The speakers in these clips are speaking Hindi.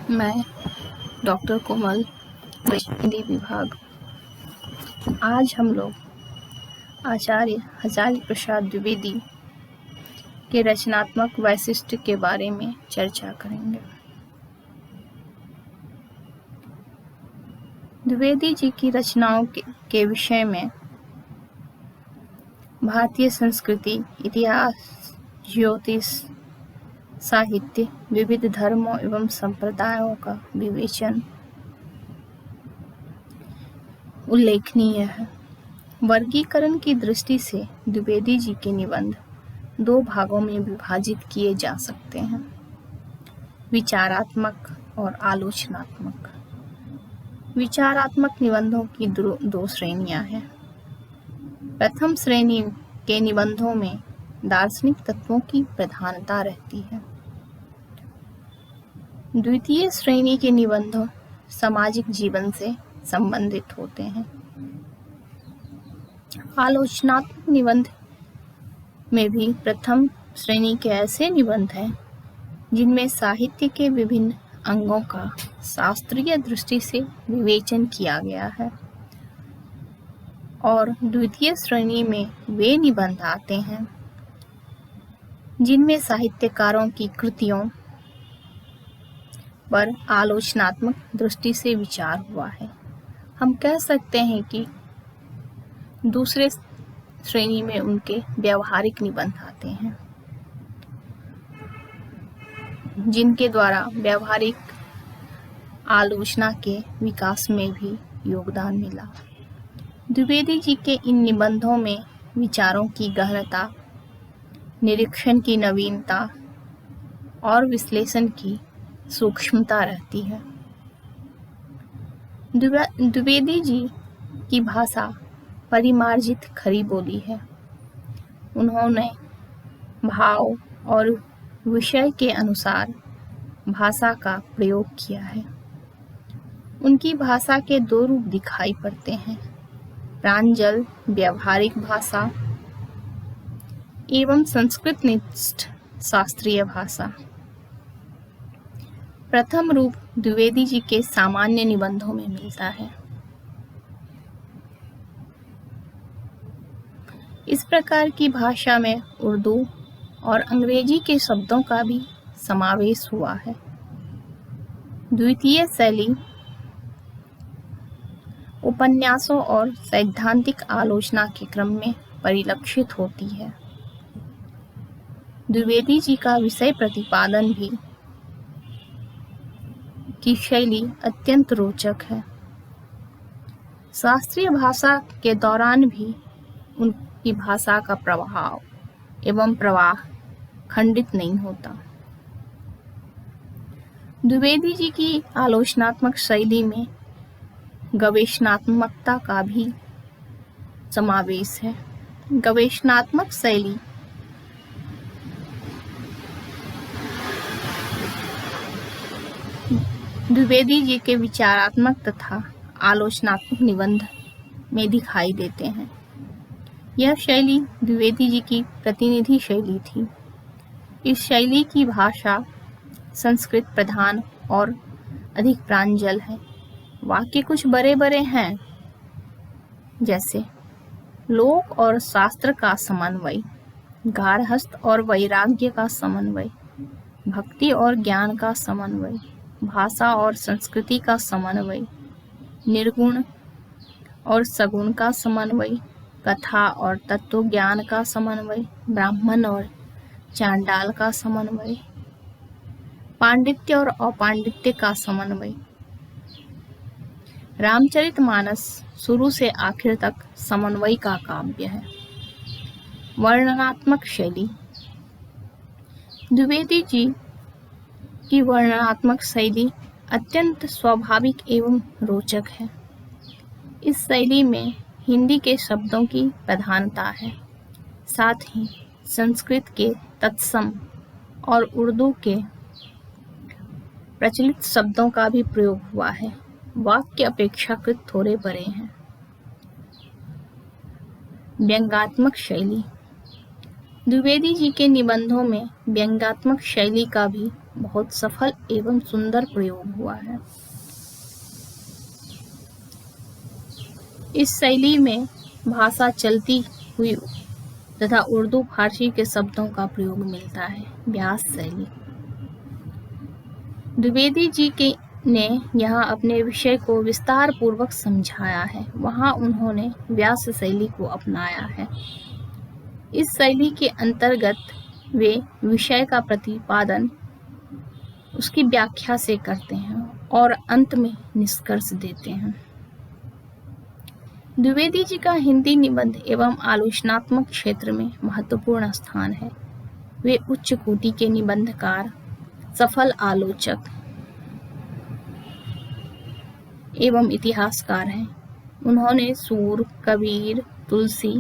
मैं डॉक्टर कोमल, हिंदी विभाग। आज हम लोग आचार्य हजारी प्रसाद द्विवेदी के रचनात्मक वैशिष्ट्य के बारे में चर्चा करेंगे। द्विवेदी जी की रचनाओं के विषय में भारतीय संस्कृति, इतिहास, ज्योतिष, साहित्य, विविध धर्मों एवं संप्रदायों का विवेचन उल्लेखनीय है। वर्गीकरण की दृष्टि से द्विवेदी जी के निबंध दो भागों में विभाजित किए जा सकते हैं, विचारात्मक और आलोचनात्मक। विचारात्मक निबंधों की दो श्रेणियां हैं। प्रथम श्रेणी के निबंधों में दार्शनिक तत्वों की प्रधानता रहती है। द्वितीय श्रेणी के निबंध सामाजिक जीवन से संबंधित होते हैं। आलोचनात्मक निबंध में भी प्रथम श्रेणी के ऐसे निबंध हैं जिनमें साहित्य के विभिन्न अंगों का शास्त्रीय दृष्टि से विवेचन किया गया है, और द्वितीय श्रेणी में वे निबंध आते हैं जिनमें साहित्यकारों की कृतियों पर आलोचनात्मक दृष्टि से विचार हुआ है। हम कह सकते हैं कि दूसरे श्रेणी में उनके व्यावहारिक निबंध आते हैं, जिनके द्वारा व्यावहारिक आलोचना के विकास में भी योगदान मिला। द्विवेदी जी के इन निबंधों में विचारों की गहनता, निरीक्षण की नवीनता और विश्लेषण की सूक्ष्मता रहती है। द्विवेदी जी की भाषा परिमार्जित खरी बोली है। उन्होंने भाव और विषय के अनुसार भाषा का प्रयोग किया है। उनकी भाषा के दो रूप दिखाई पड़ते हैं, प्रांजल व्यावहारिक भाषा एवं संस्कृतनिष्ठ शास्त्रीय भाषा। प्रथम रूप द्विवेदी जी के सामान्य निबंधों में मिलता है। इस प्रकार की भाषा में उर्दू और अंग्रेजी के शब्दों का भी समावेश हुआ है। द्वितीय शैली उपन्यासों और सैद्धांतिक आलोचना के क्रम में परिलक्षित होती है। द्विवेदी जी का विषय प्रतिपादन भी की शैली अत्यंत रोचक है। शास्त्रीय भाषा के दौरान भी उनकी भाषा का प्रभाव एवं प्रवाह खंडित नहीं होता। द्विवेदी जी की आलोचनात्मक शैली में गवेषणात्मकता का भी समावेश है। गवेषणात्मक शैली द्विवेदी जी के विचारात्मक तथा आलोचनात्मक निबंध में दिखाई देते हैं। यह शैली द्विवेदी जी की प्रतिनिधि शैली थी। इस शैली की भाषा संस्कृत प्रधान और अधिक प्रांजल है। वाक्य कुछ बड़े बड़े हैं, जैसे लोक और शास्त्र का समन्वय, गार्हस्थ्य और वैराग्य का समन्वय, भक्ति और ज्ञान का समन्वय, भाषा और संस्कृति का समन्वय, निर्गुण और सगुण का समन्वय, कथा और तत्व ज्ञान का समन्वय, ब्राह्मण और चांडाल का समन्वय, पांडित्य और अपांडित्य का समन्वय। रामचरितमानस शुरू से आखिर तक समन्वय का काव्य है। वर्णनात्मक शैली द्विवेदी जी की वर्णनात्मक शैली अत्यंत स्वाभाविक एवं रोचक है। इस शैली में हिंदी के शब्दों की प्रधानता है, साथ ही संस्कृत के तत्सम और उर्दू के प्रचलित शब्दों का भी प्रयोग हुआ है। वाक्य अपेक्षाकृत थोड़े बड़े हैं। व्यंग्यात्मक शैली द्विवेदी जी के निबंधों में व्यंग्यात्मक शैली का भी बहुत सफल एवं सुंदर प्रयोग हुआ है। इस शैली में भाषा चलती हुई तथा उर्दू फारसी के शब्दों का प्रयोग मिलता है। व्यास शैली। द्विवेदी जी ने यहाँ अपने विषय को विस्तार पूर्वक समझाया है, वहाँ उन्होंने व्यास शैली को अपनाया है। इस शैली के अंतर्गत वे विषय का प्रतिपादन उसकी व्याख्या से करते हैं और अंत में निष्कर्ष देते हैं। द्विवेदी जी का हिंदी निबंध एवं आलोचनात्मक क्षेत्र में महत्वपूर्ण स्थान है। वे उच्च कोटि के निबंधकार, सफल आलोचक एवं इतिहासकार हैं। उन्होंने सूर, कबीर, तुलसी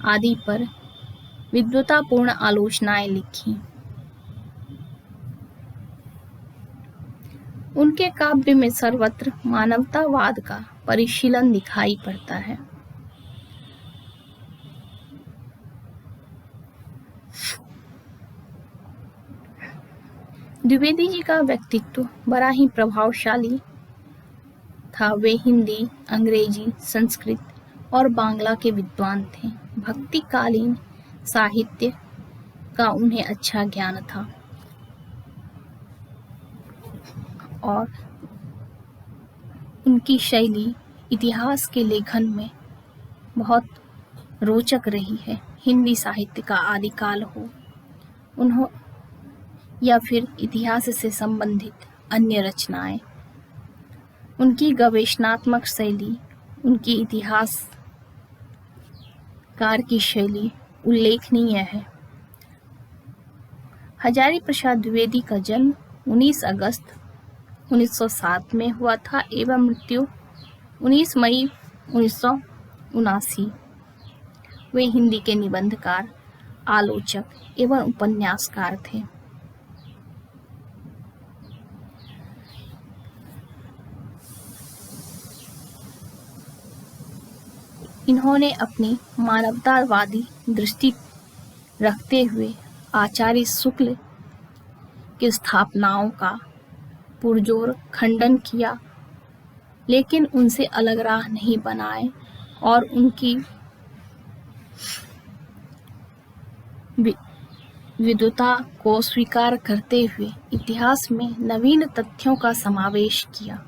आदि पर विद्वतापूर्ण आलोचनाएं लिखी। उनके काव्य में सर्वत्र मानवतावाद का परिशीलन दिखाई पड़ता है। द्विवेदी जी का व्यक्तित्व बड़ा ही प्रभावशाली था। वे हिंदी, अंग्रेजी, संस्कृत और बांग्ला के विद्वान थे। भक्तिकालीन साहित्य का उन्हें अच्छा ज्ञान था और उनकी शैली इतिहास के लेखन में बहुत रोचक रही है। हिंदी साहित्य का आदिकाल हो या फिर इतिहास से संबंधित अन्य रचनाएं, उनकी गवेषणात्मक शैली, उनकी इतिहासकार की शैली उल्लेखनीय है। हजारी प्रसाद द्विवेदी का जन्म 19 अगस्त 1907 में हुआ था एवं मृत्यु 19 मई 1979। वे हिंदी के निबंधकार, आलोचक एवं उपन्यासकार थे। इन्होंने अपनी मानवतावादी दृष्टि रखते हुए आचार्य शुक्ल की स्थापनाओं का पुरजोर खंडन किया, लेकिन उनसे अलग राह नहीं बनाए और उनकी विद्वता को स्वीकार करते हुए इतिहास में नवीन तथ्यों का समावेश किया।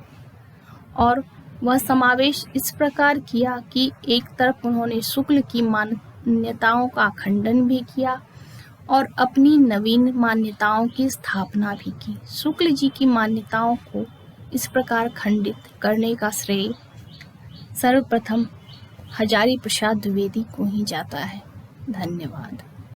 और वह समावेश इस प्रकार किया कि एक तरफ उन्होंने शुक्ल की मान्यताओं का खंडन भी किया और अपनी नवीन मान्यताओं की स्थापना भी की। शुक्ल जी की मान्यताओं को इस प्रकार खंडित करने का श्रेय सर्वप्रथम हजारी प्रसाद द्विवेदी को ही जाता है। धन्यवाद।